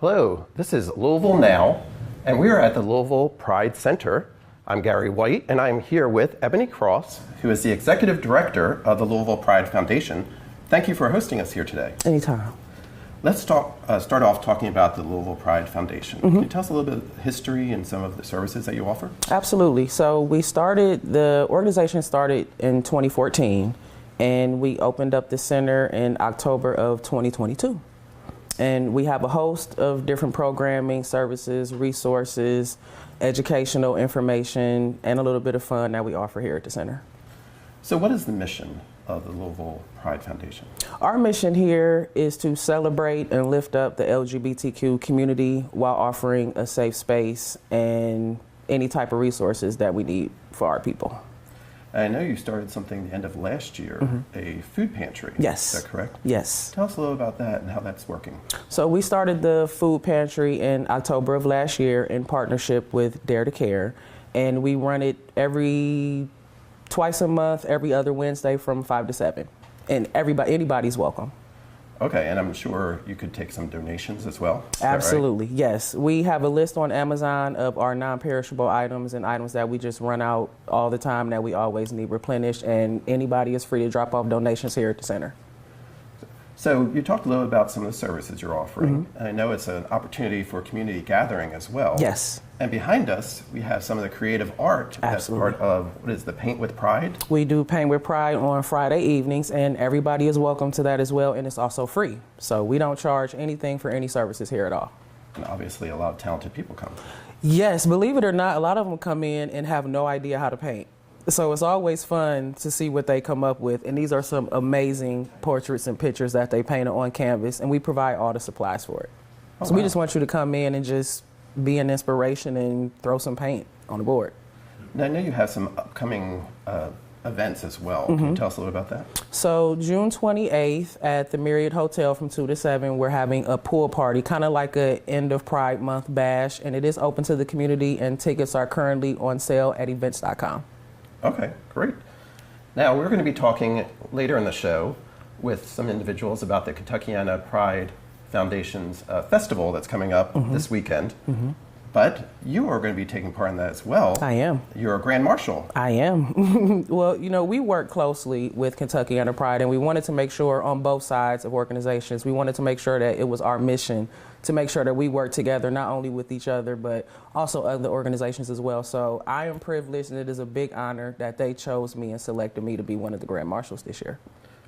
Hello, this is Louisville Now, and we are at the Louisville Pride Center. I'm Gary White, and I'm here with Ebony Cross, who is the Executive Director of the Louisville Pride Foundation. Thank you for hosting us here today. Anytime. Let's start off talking about the Louisville Pride Foundation. Can you tell us a little bit of history and some of the services that you offer? Absolutely. So the organization started in 2014, and we opened up the center in October of 2022. And we have a host of different programming, services, resources, educational information, and a little bit of fun that we offer here at the center. So what is the mission of the Louisville Pride Foundation? Our mission here is to celebrate and lift up the LGBTQ community while offering a safe space and any type of resources that we need for our people. I know you started something at the end of last year, a food pantry. Yes. Is that correct? Yes. Tell us a little about that and how that's working. So we started the food pantry in October of last year in partnership with Dare to Care, and we run it twice a month, every other Wednesday from 5 to 7. And anybody's welcome. Okay, and I'm sure you could take some donations as well. Absolutely, right? Yes. We have a list on Amazon of our non-perishable items and items that we just run out all the time that we always need replenished, and anybody is free to drop off donations here at the center. So you talked a little about some of the services you're offering. And I know it's an opportunity for community gathering as well. Yes. And behind us, we have some of the creative art. Absolutely. That's part of, what is the Paint with Pride? We do Paint with Pride on Friday evenings, and everybody is welcome to that as well, and it's also free. So we don't charge anything for any services here at all. And obviously a lot of talented people come. Yes, believe it or not, a lot of them come in and have no idea how to paint. So it's always fun to see what they come up with, and these are some amazing portraits and pictures that they painted on canvas, and we provide all the supplies for it. Oh, so wow. we just want you to come in and just be an inspiration and throw some paint on the board. Now, I know you have some upcoming events as well. Can you tell us a little about that? So June 28th at the Marriott Hotel from 2 to 7, we're having a pool party, kind of like a end of Pride Month bash, and it is open to the community, and tickets are currently on sale at events.com. Okay, great. Now, we're going to be talking later in the show with some individuals about the Kentuckiana Pride Foundation's festival that's coming up this weekend. But you are going to be taking part in that as well. I am. You're a Grand Marshal. I am. Well, you know, we work closely with Kentuckiana Pride, and we wanted to make sure on both sides of organizations, we wanted to make sure that it was our mission to make sure that we work together, not only with each other, but also other organizations as well. So I am privileged, and it is a big honor that they chose me and selected me to be one of the Grand Marshals this year.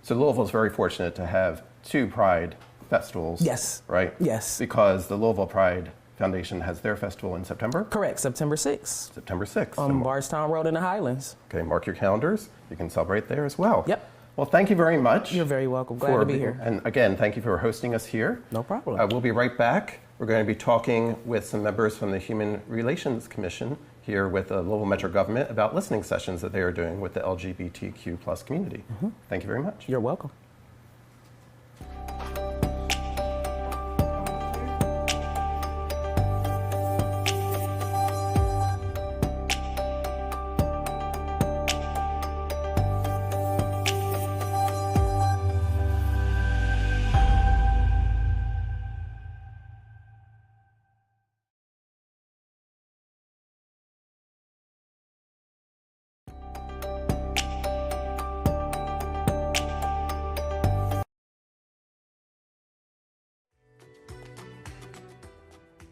So Louisville is very fortunate to have two Pride festivals. Yes. Right? Yes. Because the Louisville Pride Foundation has their festival in September? Correct, September 6th. September 6th. On Bardstown Road in the Highlands. Okay, mark your calendars. You can celebrate there as well. Yep. Well, thank you very much. You're very welcome. Glad to be here. And again, thank you for hosting us here. No problem. We'll be right back. We're going to be talking with some members from the Human Relations Commission here with the Louisville Metro government about listening sessions that they are doing with the LGBTQ plus community. Thank you very much. You're welcome.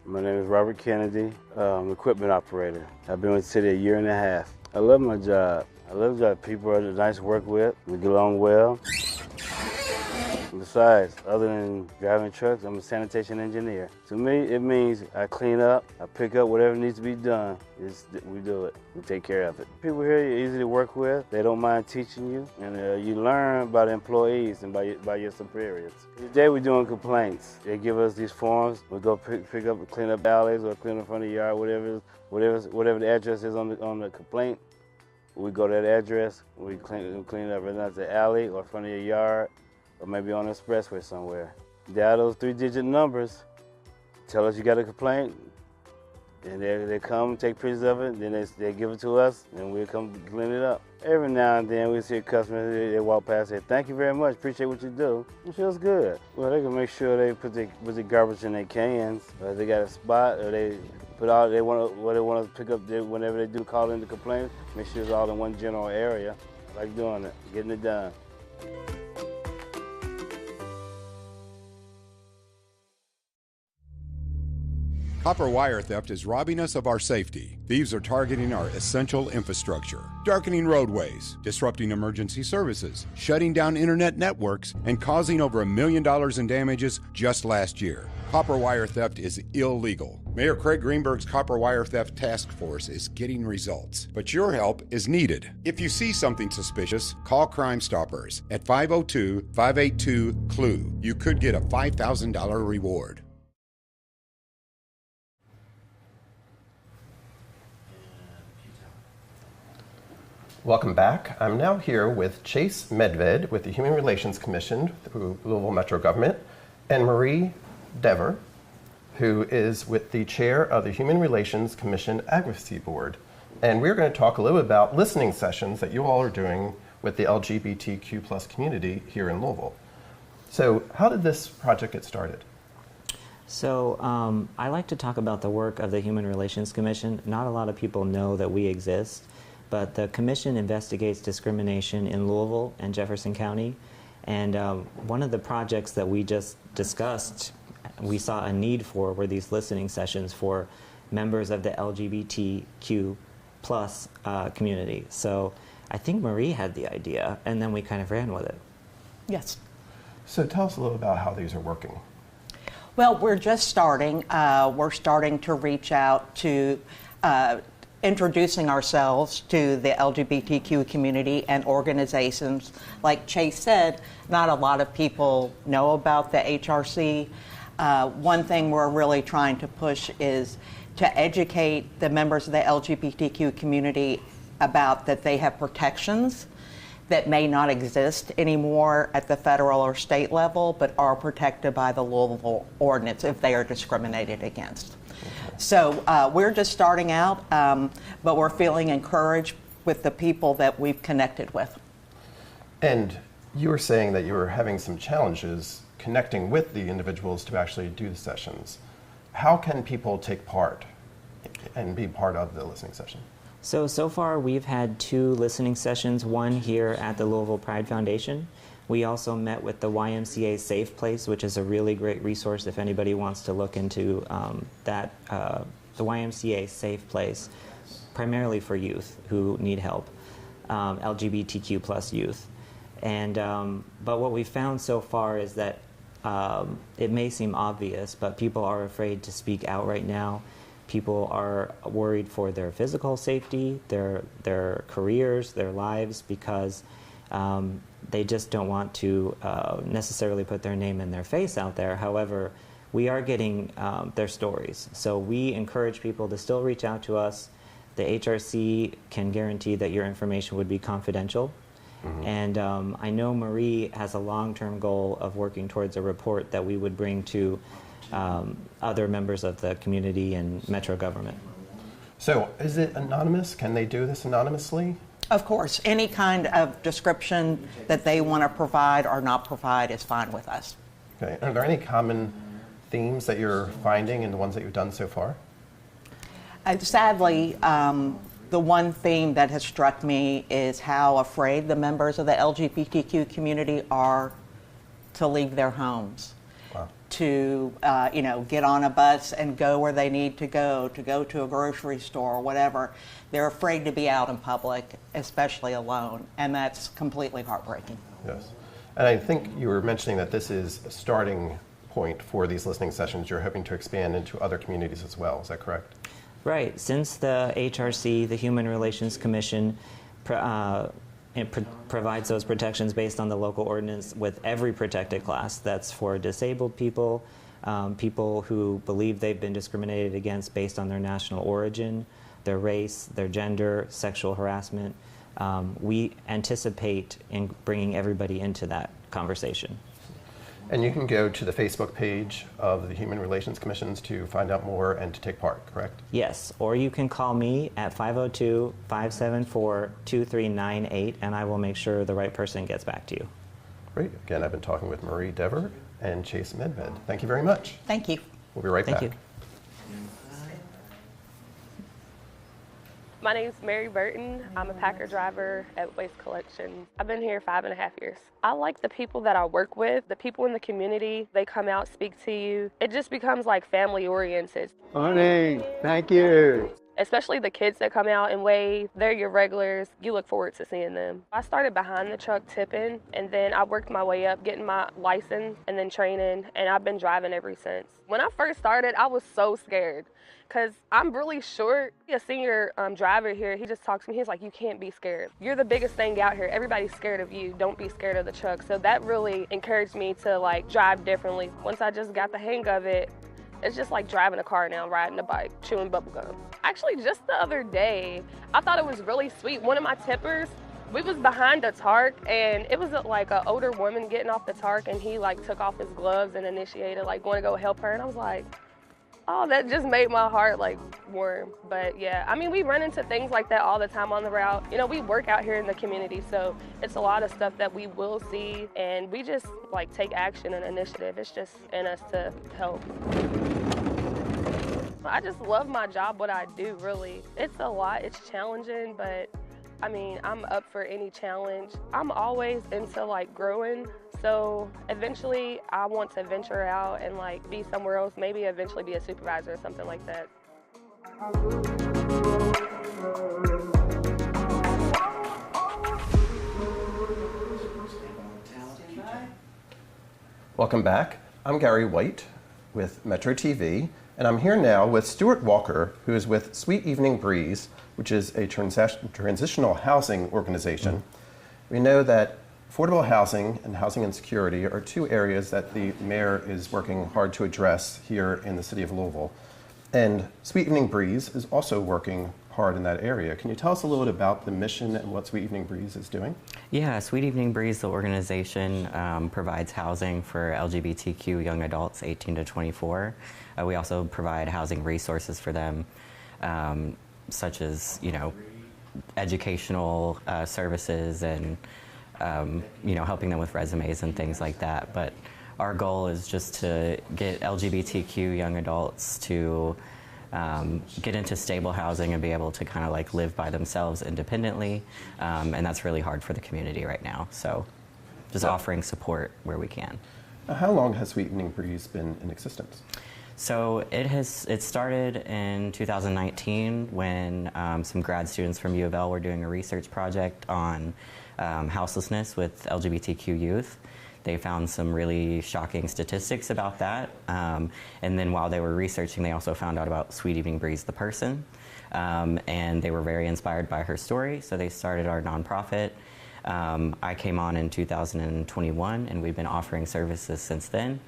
My name is Robert Kennedy. I'm an equipment operator. I've been with the city a year and a half. I love my job. I love the job. People are nice to work with. We get along well. Besides, other than driving trucks, I'm a sanitation engineer. To me, it means I clean up, I pick up whatever needs to be done. We do it. We take care of it. People here are easy to work with. They don't mind teaching you, and you learn by the employees and by your superiors. Today we're doing complaints. They give us these forms. We go pick up, clean up alleys or clean up front of the yard, whatever the address is on the complaint. We go to that address. We clean it up, whether it's the alley or front of your yard, or maybe on the expressway somewhere. Dial those 3-digit numbers. Tell us you got a complaint. And they come take pictures of it, then they give it to us, and we'll come clean it up. Every now and then we see a customer, they walk past and say, "Thank you very much, appreciate what you do." It feels good. Well, they can make sure they put the garbage in their cans, or if they got a spot, or they put all what they want to pick up whenever they do call in to complain, make sure it's all in one general area. I like doing it, getting it done. Copper wire theft is robbing us of our safety. Thieves are targeting our essential infrastructure, darkening roadways, disrupting emergency services, shutting down internet networks, and causing over $1 million in damages just last year. Copper wire theft is illegal. Mayor Craig Greenberg's Copper Wire Theft Task Force is getting results, but your help is needed. If you see something suspicious, call Crime Stoppers at 502-582-CLUE. You could get a $5,000 reward. Welcome back. I'm now here with Chase Medved with the Human Relations Commission through Louisville Metro Government, and Marie Dever, who is with the chair of the Human Relations Commission Advocacy Board. And we're going to talk a little bit about listening sessions that you all are doing with the LGBTQ plus community here in Louisville. So how did this project get started? So I like to talk about the work of the Human Relations Commission. Not a lot of people know that we exist, but the Commission investigates discrimination in Louisville and Jefferson County. And one of the projects that we just discussed, we saw a need for, were these listening sessions for members of the LGBTQ plus community. So I think Marie had the idea, and then we kind of ran with it. Yes. So tell us a little about how these are working. Well, we're just starting. We're starting to reach out to introducing ourselves to the LGBTQ community and organizations. Like Chase said, not a lot of people know about the HRC. One thing we're really trying to push is to educate the members of the LGBTQ community about that they have protections that may not exist anymore at the federal or state level, but are protected by the Louisville ordinance if they are discriminated against. So we're just starting out, but we're feeling encouraged with the people that we've connected with. And you were saying that you were having some challenges connecting with the individuals to actually do the sessions. How can people take part and be part of the listening session? So far we've had 2 listening sessions, one here at the Louisville Pride Foundation. We also met with the YMCA Safe Place, which is a really great resource if anybody wants to look into that. The YMCA Safe Place, primarily for youth who need help, LGBTQ plus youth. And but what we've found so far is that it may seem obvious, but people are afraid to speak out right now. People are worried for their physical safety, their careers, their lives, because they just don't want to necessarily put their name and their face out there. However, we are getting their stories. So we encourage people to still reach out to us. The HRC can guarantee that your information would be confidential. Mm-hmm. And I know Marie has a long-term goal of working towards a report that we would bring to other members of the community and Metro government. So is it anonymous? Can they do this anonymously? Of course, any kind of description that they want to provide or not provide is fine with us. Okay. Are there any common themes that you're finding in the ones that you've done so far? Sadly, the one theme that has struck me is how afraid the members of the LGBTQ community are to leave their homes. Wow. To get on a bus and go where they need to go to a grocery store or whatever. They're afraid to be out in public, especially alone, and that's completely heartbreaking. Yes. And I think you were mentioning that this is a starting point for these listening sessions. You're hoping to expand into other communities as well. Is that correct? Right. Since the HRC, the Human Relations Commission, provides those protections based on the local ordinance with every protected class. That's for disabled people, people who believe they've been discriminated against based on their national origin, their race, their gender, sexual harassment. We anticipate in bringing everybody into that conversation. And you can go to the Facebook page of the Human Relations Commissions to find out more and to take part, correct? Yes, or you can call me at 502-574-2398, and I will make sure the right person gets back to you. Great. Again, I've been talking with Marie Dever and Chase Medved. Thank you very much. Thank you. We'll be right back. Thank you. My name's Mary Burton. I'm a packer driver at Waste Collection. I've been here 5.5 years. I like the people that I work with, the people in the community. They come out, speak to you. It just becomes like family oriented. Morning. Thank you. Especially the kids that come out and wave. They're your regulars. You look forward to seeing them. I started behind the truck tipping, and then I worked my way up, getting my license and then training, and I've been driving ever since. When I first started, I was so scared because I'm really short. A senior driver here, he just talks to me. He's like, you can't be scared. You're the biggest thing out here. Everybody's scared of you. Don't be scared of the truck. So that really encouraged me to like drive differently. Once I just got the hang of it, it's just like driving a car now, riding a bike, chewing bubble gum. Actually, just the other day, I thought it was really sweet. One of my tippers, we was behind a tarp, and it was like an older woman getting off the tarp, and he like took off his gloves and initiated like going to go help her, and I was like, oh, that just made my heart like warm. But yeah, I mean, we run into things like that all the time on the route. You know, we work out here in the community, so it's a lot of stuff that we will see, and we just like take action and initiative. It's just in us to help. I just love my job, what I do, really. It's a lot, it's challenging, but I mean, I'm up for any challenge. I'm always into like growing, so eventually I want to venture out and like be somewhere else, maybe eventually be a supervisor or something like that. Welcome back. I'm Gary White with Metro TV, and I'm here now with Stuart Walker, who is with Sweet Evening Breeze, which is a transitional housing organization. We know that affordable housing and housing insecurity are two areas that the mayor is working hard to address here in the city of Louisville. And Sweet Evening Breeze is also working hard in that area. Can you tell us a little bit about the mission and what Sweet Evening Breeze is doing? Yeah, Sweet Evening Breeze, the organization, provides housing for LGBTQ young adults 18 to 24. We also provide housing resources for them, such as, you know, educational services and, you know, helping them with resumes and things like that. But our goal is just to get LGBTQ young adults to get into stable housing and be able to kind of like live by themselves independently, and that's really hard for the community right now. So just offering support where we can. How long has Sweet Evening Breeze been in existence? So it started in 2019 when some grad students from U of L were doing a research project on houselessness with LGBTQ youth. They found some really shocking statistics about that. And then while they were researching, they also found out about Sweet Evening Breeze, the person. And they were very inspired by her story, so they started our nonprofit. I came on in 2021, and we've been offering services since then.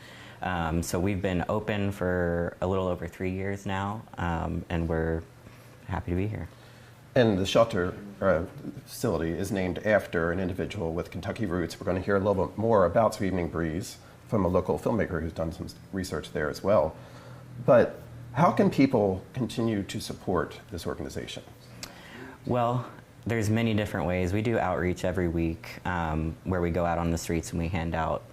So we've been open for a little over 3 years now, and we're happy to be here. And the shelter facility is named after an individual with Kentucky roots. We're going to hear a little bit more about Sweet Evening Breeze from a local filmmaker who's done some research there as well. But how can people continue to support this organization? Well, there's many different ways. We do outreach every week where we go out on the streets and we hand out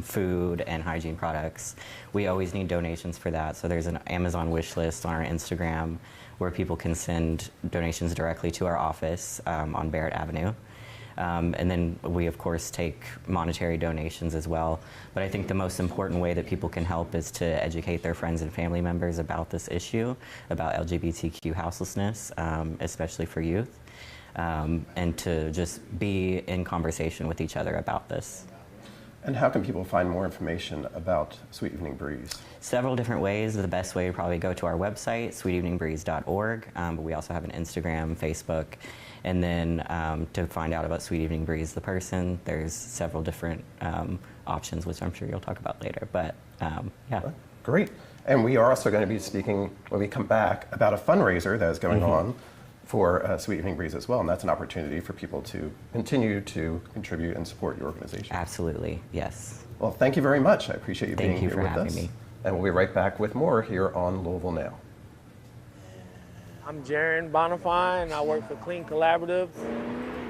food and hygiene products. We always need donations for that, so there's an Amazon wish list on our Instagram where people can send donations directly to our office on Barrett Avenue. And then we, of course, take monetary donations as well. But I think the most important way that people can help is to educate their friends and family members about this issue, about LGBTQ houselessness, especially for youth, and to just be in conversation with each other about this. And how can people find more information about Sweet Evening Breeze? Several different ways. The best way would probably go to our website, sweeteveningbreeze.org, but we also have an Instagram, Facebook, and then to find out about Sweet Evening Breeze, the person, there's several different options, which I'm sure you'll talk about later, but yeah. Great. And we are also going to be speaking, when we come back, about a fundraiser that is going on for Sweet Evening Breeze as well, and that's an opportunity for people to continue to contribute and support your organization. Absolutely, yes. Well, thank you very much. I appreciate you being here with us. Thank you for having me. And we'll be right back with more here on Louisville Now. I'm Jaron Bonifine, and I work for Clean Collaborative.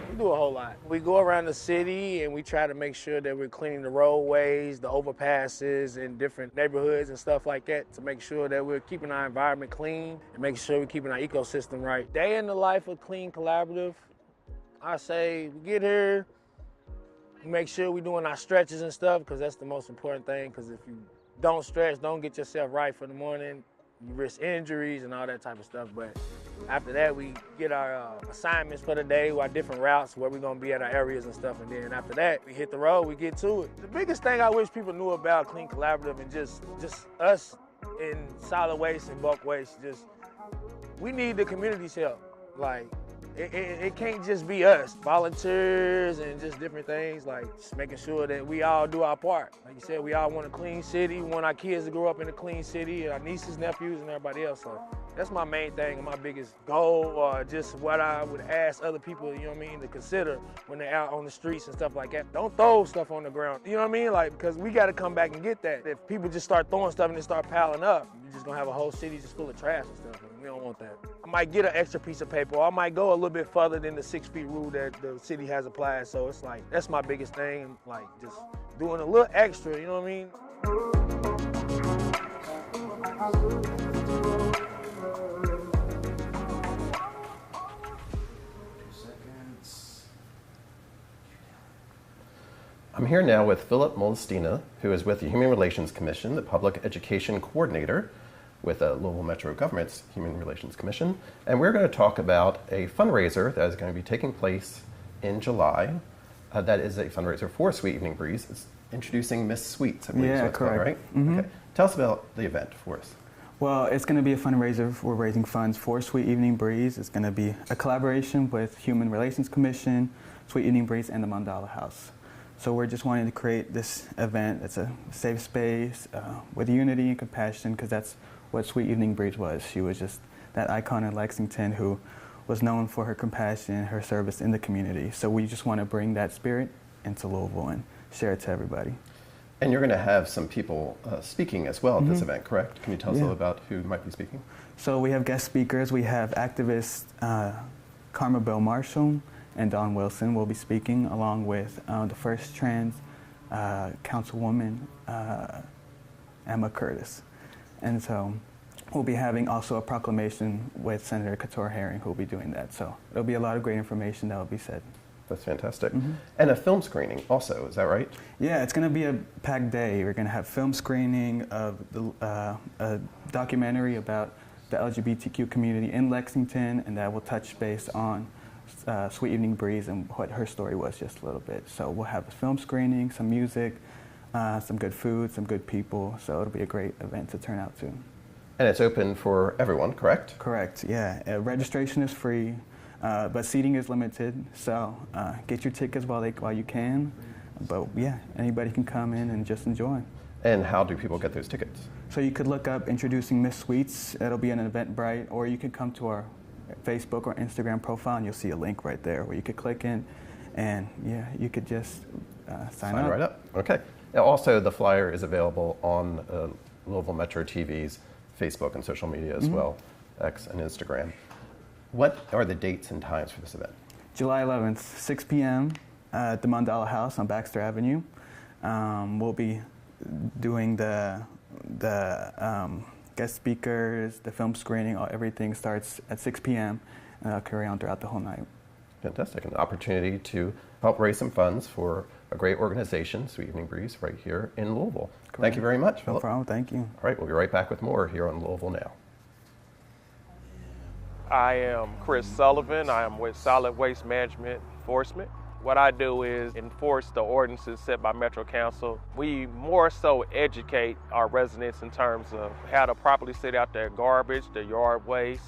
We do a whole lot. We go around the city and we try to make sure that we're cleaning the roadways, the overpasses in different neighborhoods and stuff like that to make sure that we're keeping our environment clean and making sure we're keeping our ecosystem right. Day in the life of Clean Collaborative, I say we get here, we make sure we're doing our stretches and stuff because that's the most important thing, because if you don't stretch, don't get yourself right for the morning, you risk injuries and all that type of stuff. But after that, we get our assignments for the day, our different routes, where we're gonna be at our areas and stuff. And then after that, we hit the road, we get to it. The biggest thing I wish people knew about Clean Collaborative and just us in solid waste and bulk waste, we need the community's help. Like, it can't just be us, volunteers and just different things, like just making sure that we all do our part. Like you said, we all want a clean city. We want our kids to grow up in a clean city, our nieces, nephews, and everybody else. So that's my main thing and my biggest goal, or just what I would ask other people, you know what I mean, to consider when they're out on the streets and stuff like that. Don't throw stuff on the ground, you know what I mean? Like, because we got to come back and get that. If people just start throwing stuff and they start piling up, you're just going to have a whole city just full of trash and stuff. We don't want that. I might get an extra piece of paper, or I might go a little bit further than the 6 feet rule that the city has applied. So it's like, that's my biggest thing, like just doing a little extra, you know what I mean? I'm here now with Philip Molestina, who is with the Human Relations Commission, the Public Education Coordinator with Louisville Metro Government's Human Relations Commission. And we're going to talk about a fundraiser that is going to be taking place in July. That is a fundraiser for Sweet Evening Breeze. It's introducing Miss Sweets, I believe is what it's called, right? Mm-hmm. Okay. Tell us about the event for us. Well, it's going to be a fundraiser for raising funds for Sweet Evening Breeze. It's going to be a collaboration with Human Relations Commission, Sweet Evening Breeze, and the Mandala House. So we're just wanting to create this event that's a safe space with unity and compassion, because that's what Sweet Evening Breeze was. She was just that icon in Lexington who was known for her compassion and her service in the community. So we just want to bring that spirit into Louisville and share it to everybody. And you're going to have some people speaking as well at this event, correct? Can you tell us a little about who might be speaking? So we have guest speakers. We have activist Karma Bell Marshall and Dawn Wilson will be speaking, along with the first trans councilwoman, Emma Curtis. And so we'll be having also a proclamation with Senator Couture Herring, who will be doing that. So there'll be a lot of great information that will be said. That's fantastic. And a film screening also, is that right? Yeah, it's going to be a packed day. We're going to have film screening of a documentary about the LGBTQ community in Lexington, and that will touch base on Sweet Evening Breeze and what her story was just a little bit. So we'll have a film screening, some music, some good food, some good people. So it'll be a great event to turn out to. And it's open for everyone, correct? Correct, yeah. Registration is free, but seating is limited. So get your tickets while you can. But yeah, anybody can come in and just enjoy. And how do people get those tickets? So you could look up Introducing Miss Sweets. It'll be on Eventbrite, or you could come to our Facebook or Instagram profile, and you'll see a link right there where you could click in, and yeah, you could just sign up. Right up. Okay. Also, the flyer is available on Louisville Metro TV's Facebook and social media as well, X and Instagram. What are the dates and times for this event? July 11th, 6 p.m. At the Mandala House on Baxter Avenue. We'll be doing the guest speakers, the film screening, everything starts at 6 p.m. and that'll carry on throughout the whole night. Fantastic. An opportunity to help raise some funds for a great organization, Sweet Evening Breeze, right here in Louisville. Correct. Thank you very much, Philip. No problem. Thank you. All right, we'll be right back with more here on Louisville Now. I am Chris Sullivan. I am with Solid Waste Management Enforcement. What I do is enforce the ordinances set by Metro Council. We more so educate our residents in terms of how to properly set out their garbage, their yard waste,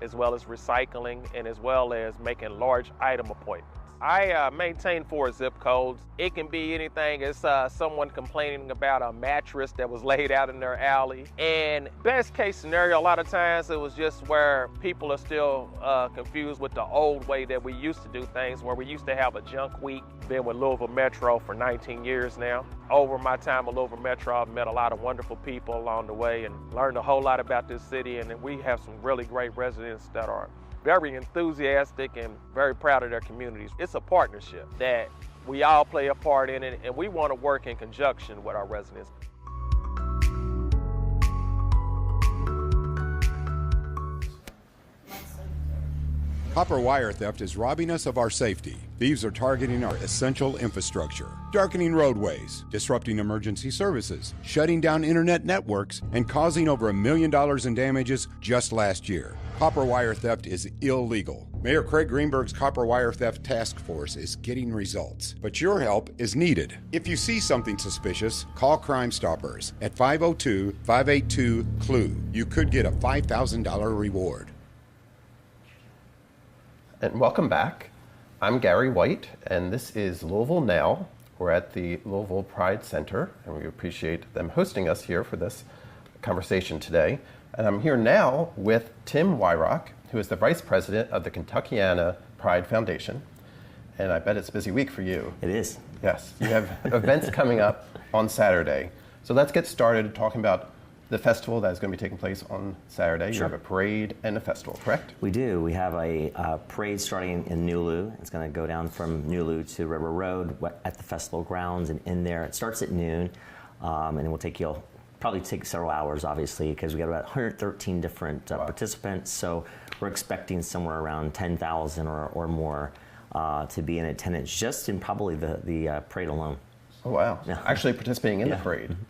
as well as recycling, and as well as making large item appointments. I maintain 4 zip codes. It can be anything as someone complaining about a mattress that was laid out in their alley. And best case scenario, a lot of times it was just where people are still confused with the old way that we used to do things, where we used to have a junk week. Been with Louisville Metro for 19 years now. Over my time at Louisville Metro, I've met a lot of wonderful people along the way and learned a whole lot about this city. And we have some really great residents that are very enthusiastic and very proud of their communities. It's a partnership that we all play a part in it, and we want to work in conjunction with our residents. Copper wire theft is robbing us of our safety. Thieves are targeting our essential infrastructure, darkening roadways, disrupting emergency services, shutting down internet networks, and causing over $1 million in damages just last year. Copper wire theft is illegal. Mayor Craig Greenberg's Copper Wire Theft Task Force is getting results, but your help is needed. If you see something suspicious, call Crime Stoppers at 502-582-CLUE. You could get a $5,000 reward. And welcome back. I'm Gary White, and this is Louisville Now. We're at the Louisville Pride Center, and we appreciate them hosting us here for this conversation today. And I'm here now with Tim Wyrock, who is the Vice President of the Kentuckiana Pride Foundation. And I bet it's a busy week for you. It is. Yes, you have events coming up on Saturday. So let's get started talking about the festival that is going to be taking place on Saturday. Sure. You have a parade and a festival, correct? We do. We have a parade starting in New Lou. It's going to go down from New Lou to River Road at the festival grounds, and in there it starts at noon, and it will probably take several hours, obviously, because we got about 113 different participants. So we're expecting somewhere around 10,000 or more to be in attendance just in probably the parade alone. Oh wow! Yeah. Actually participating in the parade. Mm-hmm.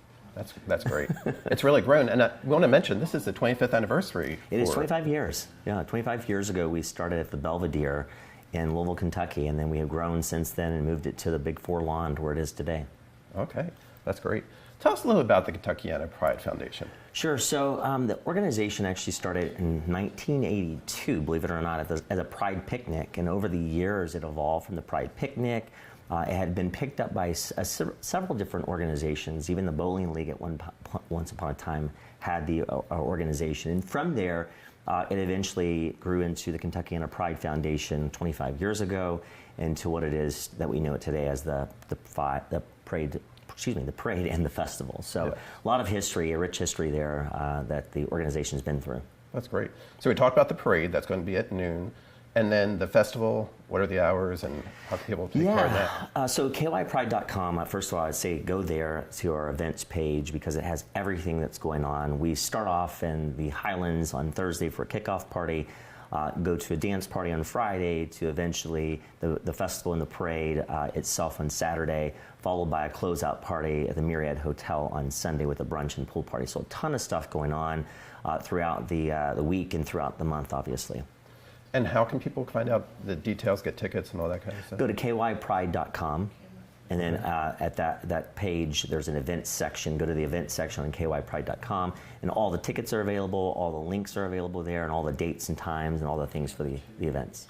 That's great. It's really grown. And we want to mention, this is the 25th anniversary. It is 25 years. Yeah, 25 years ago we started at the Belvedere in Louisville, Kentucky, and then we have grown since then and moved it to the Big Four lawn to where it is today. Okay, that's great. Tell us a little about the Kentuckiana Pride Foundation. Sure. So the organization actually started in 1982, believe it or not, as a Pride picnic. And over the years, it evolved from the Pride picnic. It had been picked up by several different organizations. Even the Bowling League at once upon a time had the organization. And from there, it eventually grew into the Kentuckiana Pride Foundation 25 years ago, into what it is that we know it today as the parade and the festival. So yes. A lot of history, a rich history there that the organization's been through. That's great. So we talked about the parade, that's going to be at noon. And then the festival, what are the hours and how can people take part in that? So kypride.com, first of all, I'd say go there to our events page because it has everything that's going on. We start off in the Highlands on Thursday for a kickoff party, go to a dance party on Friday, to eventually the festival and the parade itself on Saturday, followed by a closeout party at the Myriad Hotel on Sunday with a brunch and pool party. So a ton of stuff going on throughout the week and throughout the month, obviously. And how can people find out the details, get tickets and all that kind of stuff? Go to kypride.com, and then at that page, there's an events section. Go to the events section on kypride.com, and all the tickets are available, all the links are available there, and all the dates and times and all the things for the events.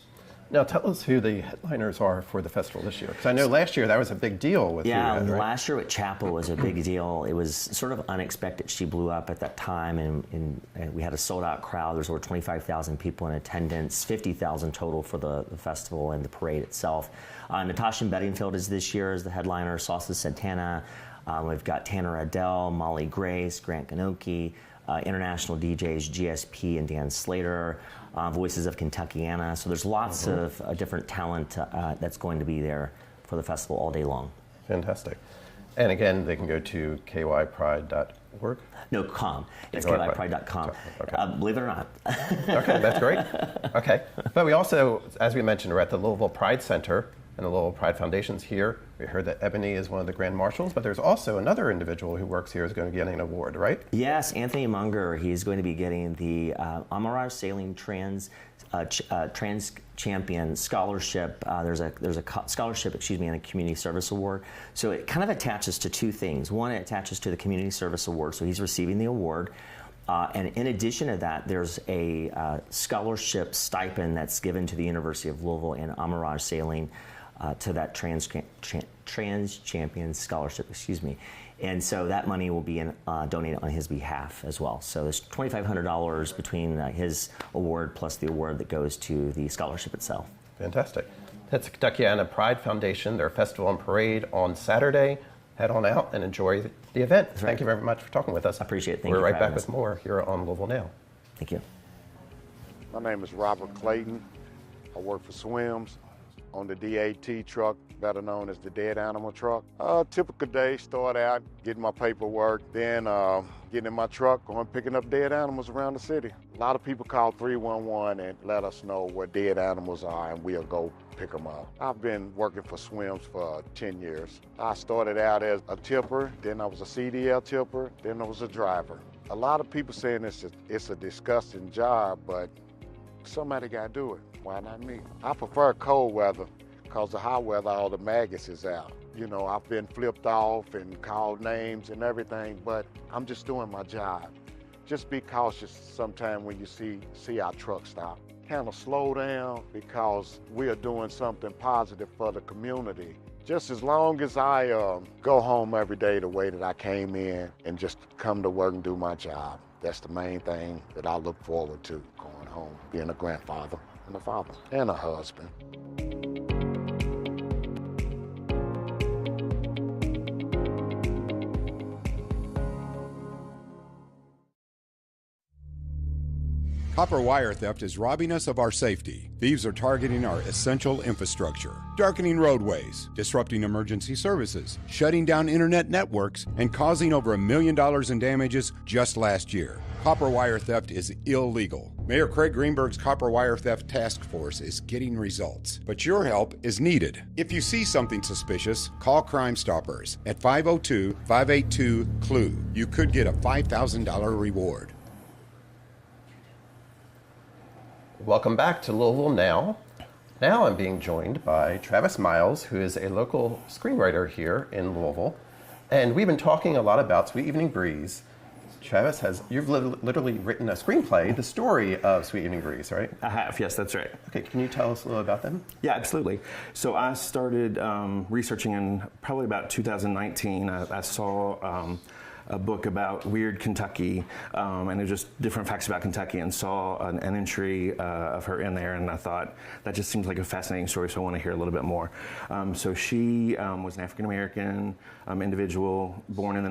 Now tell us who the headliners are for the festival this year, because I know last year that was a big deal with right? Last year with Chapel was a big deal. It was sort of unexpected. She blew up at that time, and we had a sold-out crowd. There's over 25,000 people in attendance, 50,000 total for the festival and the parade itself. Natasha Bedingfield is this year as the headliner, Sauce Santana. We've got Tanner Adele, Molly Grace, Grant Ganoke, international DJs GSP and Dan Slater, Voices of Kentuckiana. So there's lots of different talent that's going to be there for the festival all day long. Fantastic. And again, they can go to kypride.org? No, com. It's kypride.com. Okay. Believe it or not. Okay, that's great. Okay. But we also, as we mentioned, we're at the Louisville Pride Center, and the Louisville Pride Foundation's here. We heard that Ebony is one of the Grand Marshals, but there's also another individual who works here who's going to be getting an award, right? Yes, Anthony Munger. He's going to be getting the Amaraj Sailing Trans Champion Scholarship. There's a scholarship, and a Community Service Award. So it kind of attaches to two things. One, it attaches to the Community Service Award, so he's receiving the award. And in addition to that, there's a scholarship stipend that's given to the University of Louisville and Amaraj Sailing to that trans champion scholarship, and so that money will be donated on his behalf as well. So there's $2,500 between his award plus the award that goes to the scholarship itself. Fantastic. That's the Kentuckiana Pride Foundation, their festival and parade on Saturday. Head on out and enjoy the event. That's right. Thank you very much for talking with us. I appreciate it. Thank We're you right for back having with us. more here on Louisville Now. Thank you. My name is Robert Clayton. I work for Swims on the DAT truck, better known as the dead animal truck. Typical day, start out getting my paperwork, then getting in my truck, going picking up dead animals around the city. A lot of people call 311 and let us know where dead animals are, and we'll go pick them up. I've been working for Swims for 10 years. I started out as a tipper, then I was a CDL tipper, then I was a driver. A lot of people saying it's a disgusting job, but somebody got to do it. Why not me? I prefer cold weather because the hot weather, all the maggots is out. You know, I've been flipped off and called names and everything, but I'm just doing my job. Just be cautious sometime when you see our truck stop. Kind of slow down because we are doing something positive for the community. Just as long as I go home every day the way that I came in and just come to work and do my job. That's the main thing that I look forward to, going home, being a grandfather and a father and a husband. Copper wire theft is robbing us of our safety. Thieves are targeting our essential infrastructure, darkening roadways, disrupting emergency services, shutting down internet networks, and causing over $1 million in damages just last year. Copper wire theft is illegal. Mayor Craig Greenberg's Copper Wire Theft Task Force is getting results, but your help is needed. If you see something suspicious, call Crime Stoppers at 502-582-CLUE. You could get a $5,000 reward. Welcome back to Louisville Now. Now I'm being joined by Travis Miles, who is a local screenwriter here in Louisville. And we've been talking a lot about Sweet Evening Breeze. Travis, you've literally written a screenplay, the story of Sweet Evening Breeze, right? I have, yes, that's right. Okay, can you tell us a little about them? Yeah, absolutely. So I started researching in probably about 2019. I saw a book about weird Kentucky, and it was just different facts about Kentucky, and saw an entry of her in there, and I thought, that just seems like a fascinating story, so I want to hear a little bit more. So she was an African-American individual, born in the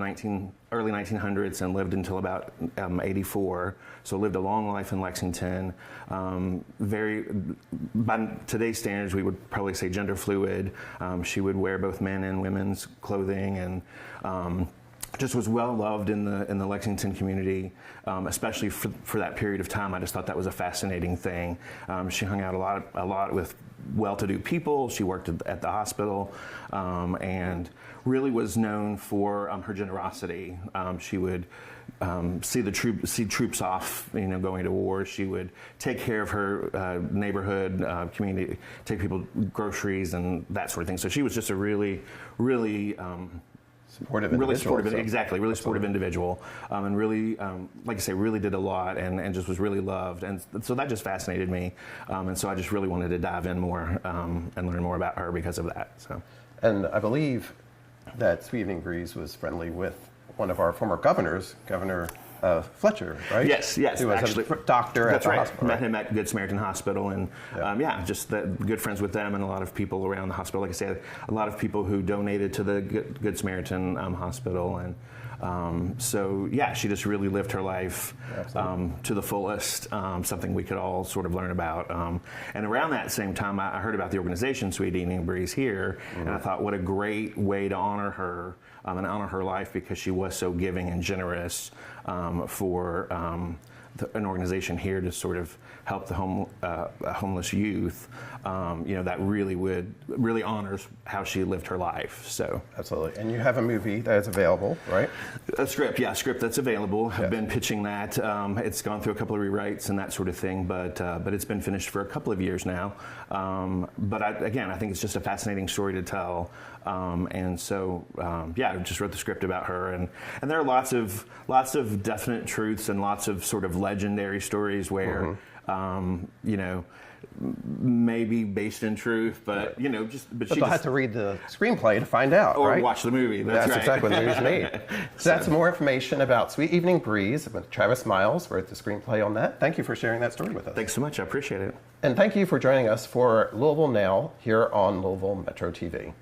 early 1900s and lived until about 84, so lived a long life in Lexington. By today's standards, we would probably say gender fluid. She would wear both men and women's clothing, and just was well loved in the Lexington community, especially for that period of time. I just thought that was a fascinating thing. She hung out a lot with well-to-do people. She worked at the hospital, and really was known for her generosity. She would see troops off, going to war. She would take care of her neighborhood community, take people groceries and that sort of thing. So she was just a really supportive individual. Really supportive individual, and really, like I say, really did a lot, and just was really loved, and so that just fascinated me, and so I just really wanted to dive in more and learn more about her because of that. So, and I believe that Sweet Evening Breeze was friendly with one of our former governors, Governor Fletcher, right? Yes, who was actually, a doctor at the hospital. Met him at Good Samaritan Hospital, and just good friends with them, and a lot of people around the hospital. Like I said, a lot of people who donated to the Good Samaritan Hospital, and she just really lived her life to the fullest. Something we could all sort of learn about. And around that same time, I heard about the organization Sweet Evening Breeze here, and I thought, what a great way to honor her. And honor her life, because she was so giving and generous for an organization here to sort of help the homeless youth. That really honors how she lived her life. So absolutely. And you have a movie that is available, right? A script that's available. I've been pitching that. It's gone through a couple of rewrites and that sort of thing, but it's been finished for a couple of years now. But I think it's just a fascinating story to tell. I just wrote the script about her, and there are lots of definite truths and lots of sort of legendary stories where You know, maybe based in truth, but you know, but they'll have to read the screenplay to find out, or right? watch the movie. That's right. Exactly what the movie's made. So that's more information about Sweet Evening Breeze with Travis Miles. Wrote the screenplay on that. Thank you for sharing that story with us. Thanks so much. I appreciate it. And thank you for joining us for Louisville Now here on Louisville Metro TV.